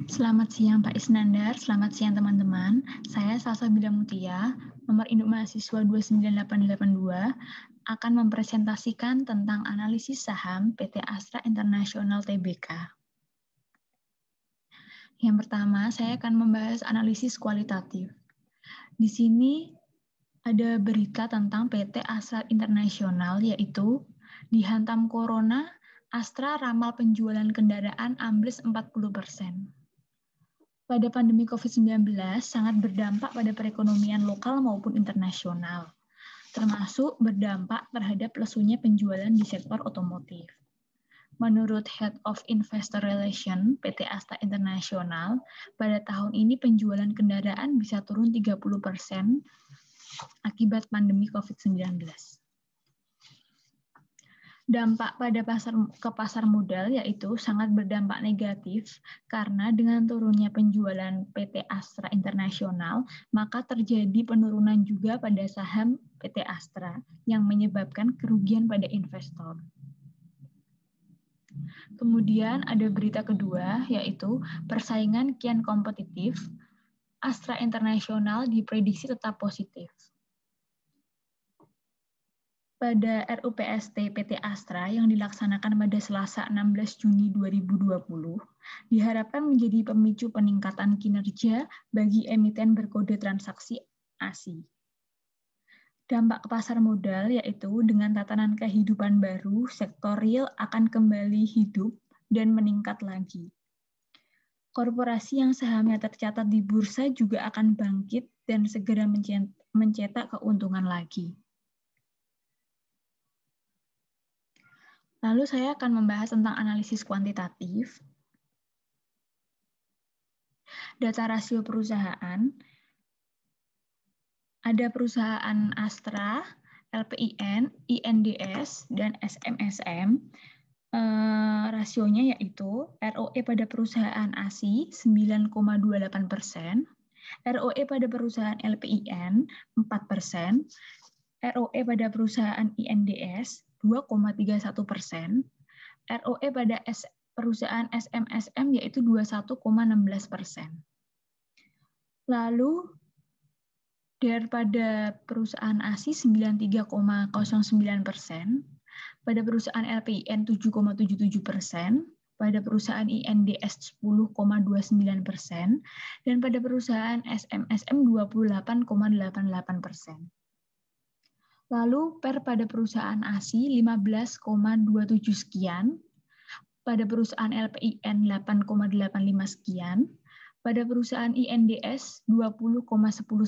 Selamat siang Pak Isnandar, selamat siang teman-teman. Saya Salsabila Mutia, nomor induk mahasiswa 29882, akan mempresentasikan tentang analisis saham PT Astra International Tbk. Yang pertama, saya akan membahas analisis kualitatif. Di sini ada berita tentang PT Astra International, yaitu dihantam corona, Astra ramal penjualan kendaraan ambles 40%. Pada pandemi COVID-19 sangat berdampak pada perekonomian lokal maupun internasional, termasuk berdampak terhadap lesunya penjualan di sektor otomotif. Menurut Head of Investor Relations PT Astra International, pada tahun ini penjualan kendaraan bisa turun 30% akibat pandemi COVID-19. Dampak pada pasar modal yaitu sangat berdampak negatif karena dengan turunnya penjualan PT Astra International, maka terjadi penurunan juga pada saham PT Astra yang menyebabkan kerugian pada investor. Kemudian ada berita kedua yaitu persaingan kian kompetitif, Astra International diprediksi tetap positif. Pada RUPST PT Astra yang dilaksanakan pada Selasa 16 Juni 2020, diharapkan menjadi pemicu peningkatan kinerja bagi emiten berkode transaksi ASI. Dampak ke pasar modal yaitu dengan tatanan kehidupan baru, sektor real akan kembali hidup dan meningkat lagi. Korporasi yang sahamnya tercatat di bursa juga akan bangkit dan segera mencetak keuntungan lagi. Lalu saya akan membahas tentang analisis kuantitatif. Data rasio perusahaan. Ada perusahaan Astra, LPIN, INDS, dan SMSM. Rasionya yaitu ROE pada perusahaan ASI 9,28%, ROE pada perusahaan LPIN 4%, ROE pada perusahaan INDS 2,31%, ROE pada perusahaan SMSM yaitu 21,16%. Lalu daripada perusahaan ASI 93,09%, pada perusahaan LPIN 7,77%, pada perusahaan INDS 10,29%, dan pada perusahaan SMSM 28,88%. Lalu PER pada perusahaan ASI 15,27 sekian, pada perusahaan LPIN 8,85 sekian, pada perusahaan INDS 20,10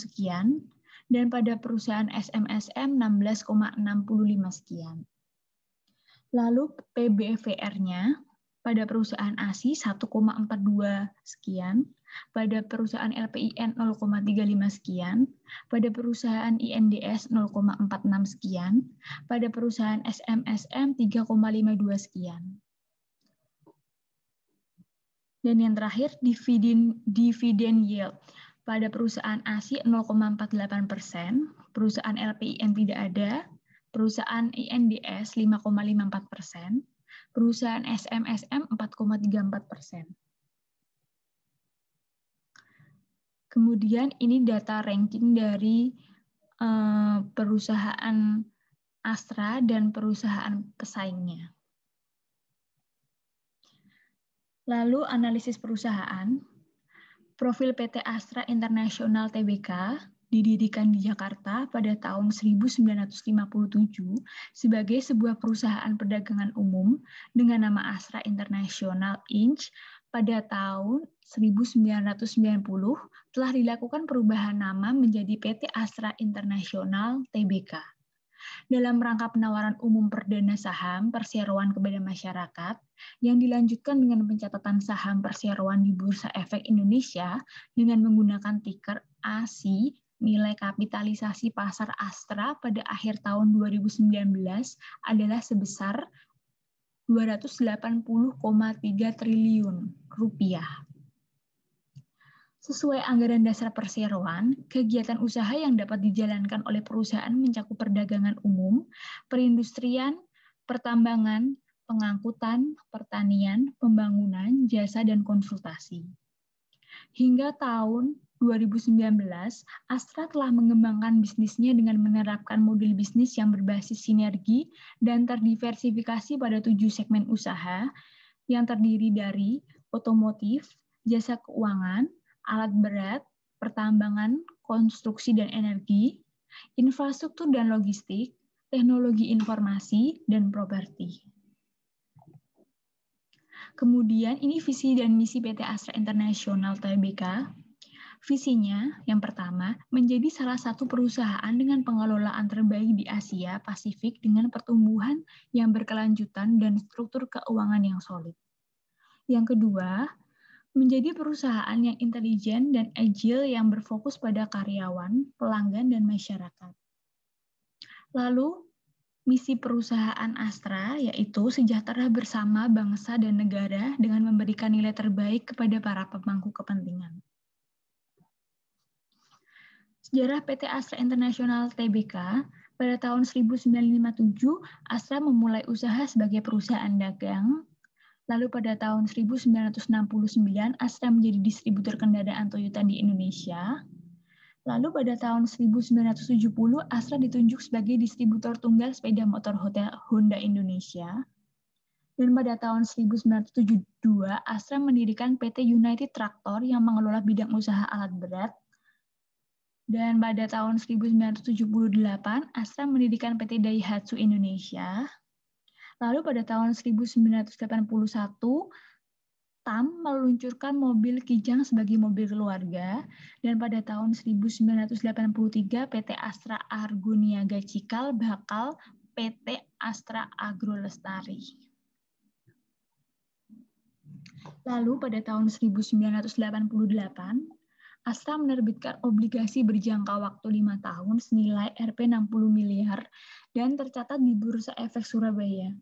sekian, dan pada perusahaan SMSM 16,65 sekian. Lalu PBVR-nya pada perusahaan ASI 1,42 sekian, pada perusahaan LPIN 0,35 sekian, pada perusahaan INDS 0,46 sekian, pada perusahaan SMSM 3,52 sekian. Dan yang terakhir, dividen yield. Pada perusahaan ASI 0,48%, perusahaan LPIN tidak ada, perusahaan INDS 5,54%, perusahaan SMSM 4,34%. Kemudian ini data ranking dari perusahaan Astra dan perusahaan pesaingnya. Lalu analisis perusahaan. Profil PT Astra International Tbk didirikan di Jakarta pada tahun 1957 sebagai sebuah perusahaan perdagangan umum dengan nama Astra International Inc. Pada tahun 1990 telah dilakukan perubahan nama menjadi PT Astra International Tbk. Dalam rangka penawaran umum perdana saham perseroan kepada masyarakat yang dilanjutkan dengan pencatatan saham perseroan di Bursa Efek Indonesia dengan menggunakan ticker ASI, nilai kapitalisasi pasar Astra pada akhir tahun 2019 adalah sebesar 280,3 triliun rupiah. Sesuai anggaran dasar perseroan, kegiatan usaha yang dapat dijalankan oleh perusahaan mencakup perdagangan umum, perindustrian, pertambangan, pengangkutan, pertanian, pembangunan, jasa, dan konsultasi. Hingga tahun 2019, Astra telah mengembangkan bisnisnya dengan menerapkan model bisnis yang berbasis sinergi dan terdiversifikasi pada 7 segmen usaha yang terdiri dari otomotif, jasa keuangan, alat berat, pertambangan, konstruksi dan energi, infrastruktur dan logistik, teknologi informasi, dan properti. Kemudian ini visi dan misi PT Astra International Tbk. Visinya yang pertama, menjadi salah satu perusahaan dengan pengelolaan terbaik di Asia Pasifik dengan pertumbuhan yang berkelanjutan dan struktur keuangan yang solid. Yang kedua, menjadi perusahaan yang intelijen dan agile yang berfokus pada karyawan, pelanggan, dan masyarakat. Lalu, misi perusahaan Astra yaitu sejahtera bersama bangsa dan negara dengan memberikan nilai terbaik kepada para pemangku kepentingan. Sejarah PT Astra International Tbk, pada tahun 1957, Astra memulai usaha sebagai perusahaan dagang. Lalu pada tahun 1969, Astra menjadi distributor kendaraan Toyota di Indonesia. Lalu pada tahun 1970, Astra ditunjuk sebagai distributor tunggal sepeda motor Honda Indonesia. Dan pada tahun 1972, Astra mendirikan PT United Tractor yang mengelola bidang usaha alat berat. Dan pada tahun 1978, Astra mendirikan PT Daihatsu Indonesia. Lalu pada tahun 1981, TAM meluncurkan mobil Kijang sebagai mobil keluarga, dan pada tahun 1983 PT Astra Argo Niaga Cikal bakal PT Astra Agro Lestari. Lalu pada tahun 1988, Astra menerbitkan obligasi berjangka waktu 5 tahun senilai Rp 60 miliar dan tercatat di Bursa Efek Surabaya.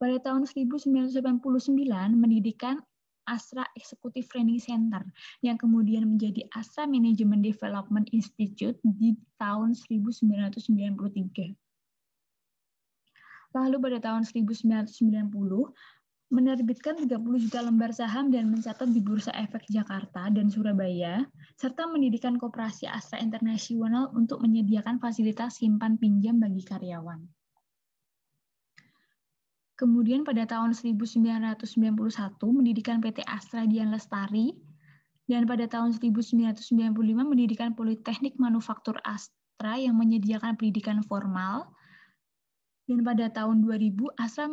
Pada tahun 1989 mendirikan Astra Executive Training Center yang kemudian menjadi Astra Management Development Institute di tahun 1993. Lalu pada tahun 1990 menerbitkan 30 juta lembar saham dan mencatat di Bursa Efek Jakarta dan Surabaya, serta mendirikan koperasi Astra International untuk menyediakan fasilitas simpan pinjam bagi karyawan. Kemudian pada tahun 1991 mendirikan PT Astra Dian Lestari, dan pada tahun 1995 mendirikan Politeknik Manufaktur Astra yang menyediakan pendidikan formal, dan pada tahun 2000 Astra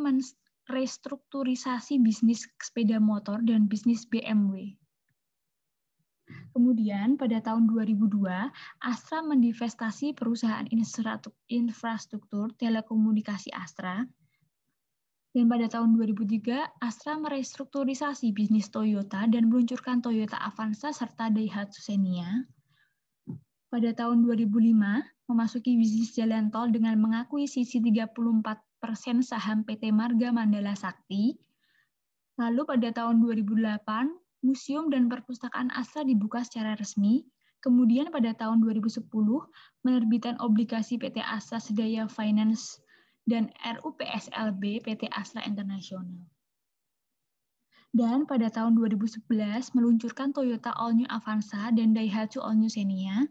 merestrukturisasi bisnis sepeda motor dan bisnis BMW. Kemudian pada tahun 2002 Astra mendivestasi perusahaan infrastruktur telekomunikasi Astra. Dan pada tahun 2003, Astra merestrukturisasi bisnis Toyota dan meluncurkan Toyota Avanza serta Daihatsu Xenia. Pada tahun 2005, memasuki bisnis jalan tol dengan mengakuisisi 34% saham PT Marga Mandala Sakti. Lalu pada tahun 2008, museum dan perpustakaan Astra dibuka secara resmi. Kemudian pada tahun 2010, penerbitan obligasi PT Astra Sedaya Finance dan RUPSLB PT Astra International. Dan pada tahun 2011 meluncurkan Toyota All New Avanza dan Daihatsu All New Xenia.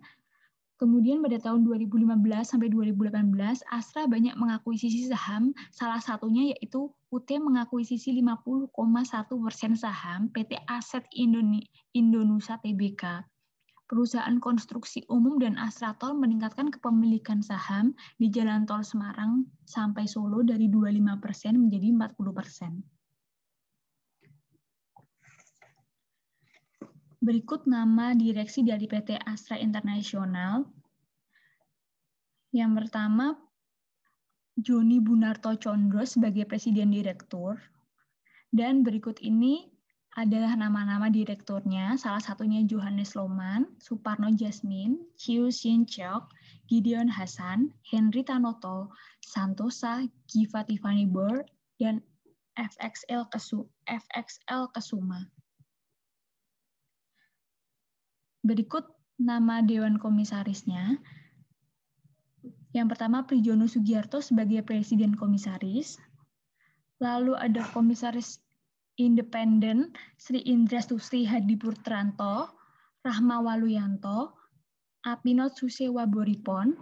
Kemudian pada tahun 2015 sampai 2018 Astra banyak mengakuisisi saham, salah satunya yaitu UT mengakuisisi 50,1% saham PT Aset Indonesia Tbk. Perusahaan konstruksi umum dan Astra Tol meningkatkan kepemilikan saham di Jalan Tol Semarang sampai Solo dari 25% menjadi 40%. Berikut nama direksi dari PT Astra International. Yang pertama, Joni Bunarto Condro sebagai Presiden Direktur. Dan berikut ini adalah nama-nama direkturnya, salah satunya Johannes Loman, Suparno Jasmin, Chiu Shin Chok, Gideon Hasan, Henry Tanoto, Santosa, Giva Tiffany Bor, dan FXL Kesuma. Berikut nama Dewan Komisarisnya. Yang pertama, Prijono Sugiarto sebagai Presiden Komisaris. Lalu ada Komisaris Independen Sri Indra Sustri Hadipurtranto, Rahma Waluyanto, Apinot Susewaboripon,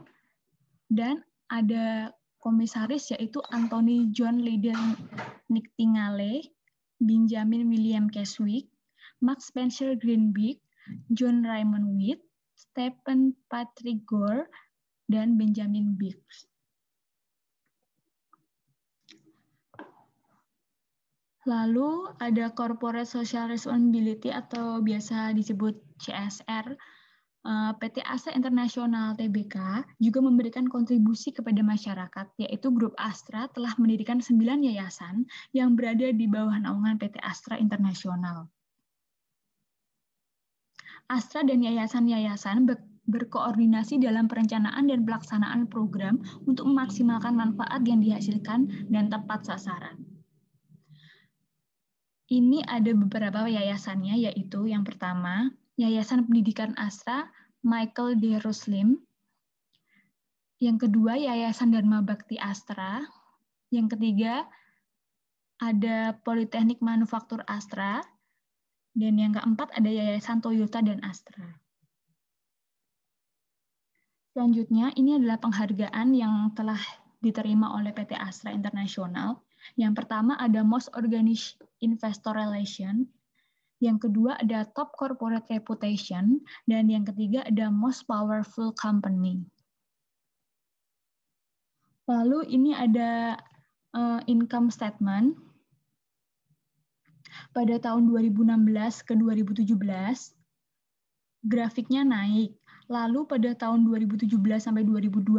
dan ada komisaris yaitu Anthony John Leyden Nightingale, Benjamin William Keswick, Max Spencer Greenbeek, John Raymond Witt, Stephen Patrick Gore, dan Benjamin Biggs. Lalu ada Corporate Social Responsibility atau biasa disebut CSR. PT Astra International Tbk juga memberikan kontribusi kepada masyarakat, yaitu Grup Astra telah mendirikan 9 yayasan yang berada di bawah naungan PT Astra International. Astra dan yayasan-yayasan berkoordinasi dalam perencanaan dan pelaksanaan program untuk memaksimalkan manfaat yang dihasilkan dan tepat sasaran. Ini ada beberapa yayasannya, yaitu yang pertama, Yayasan Pendidikan Astra, Michael D. Ruslim. Yang kedua, Yayasan Dharma Bakti Astra. Yang ketiga, ada Politeknik Manufaktur Astra. Dan yang keempat, ada Yayasan Toyota dan Astra. Selanjutnya, ini adalah penghargaan yang telah diterima oleh PT Astra International. Yang pertama ada Most Organized Investor Relation, yang kedua ada Top Corporate Reputation, dan yang ketiga ada Most Powerful Company. Lalu ini ada income statement. Pada tahun 2016 ke 2017, grafiknya naik. Lalu pada tahun 2017 sampai 2020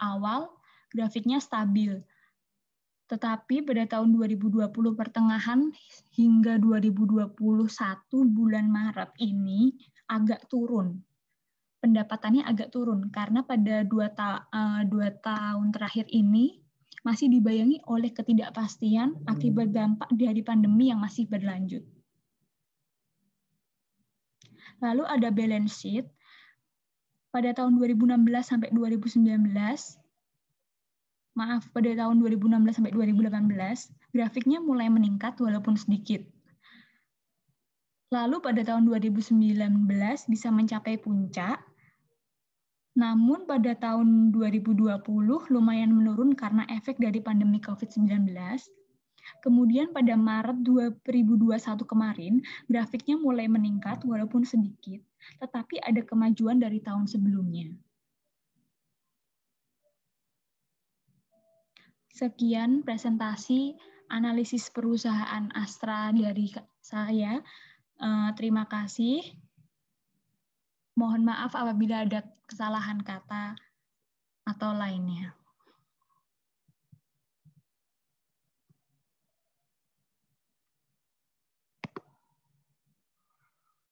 awal, grafiknya stabil. Tetapi pada tahun 2020 pertengahan hingga 2021 bulan Maret ini agak turun. Pendapatannya agak turun karena pada 2 tahun terakhir ini masih dibayangi oleh ketidakpastian akibat dampak dari pandemi yang masih berlanjut. Lalu ada balance sheet. Pada tahun 2016 sampai 2019, pada tahun 2016 sampai 2018, grafiknya mulai meningkat walaupun sedikit. Lalu pada tahun 2019 bisa mencapai puncak, namun pada tahun 2020 lumayan menurun karena efek dari pandemi COVID-19. Kemudian pada Maret 2021 kemarin, grafiknya mulai meningkat walaupun sedikit, tetapi ada kemajuan dari tahun sebelumnya. Sekian presentasi analisis perusahaan Astra dari saya. Terima kasih. Mohon maaf apabila ada kesalahan kata atau lainnya.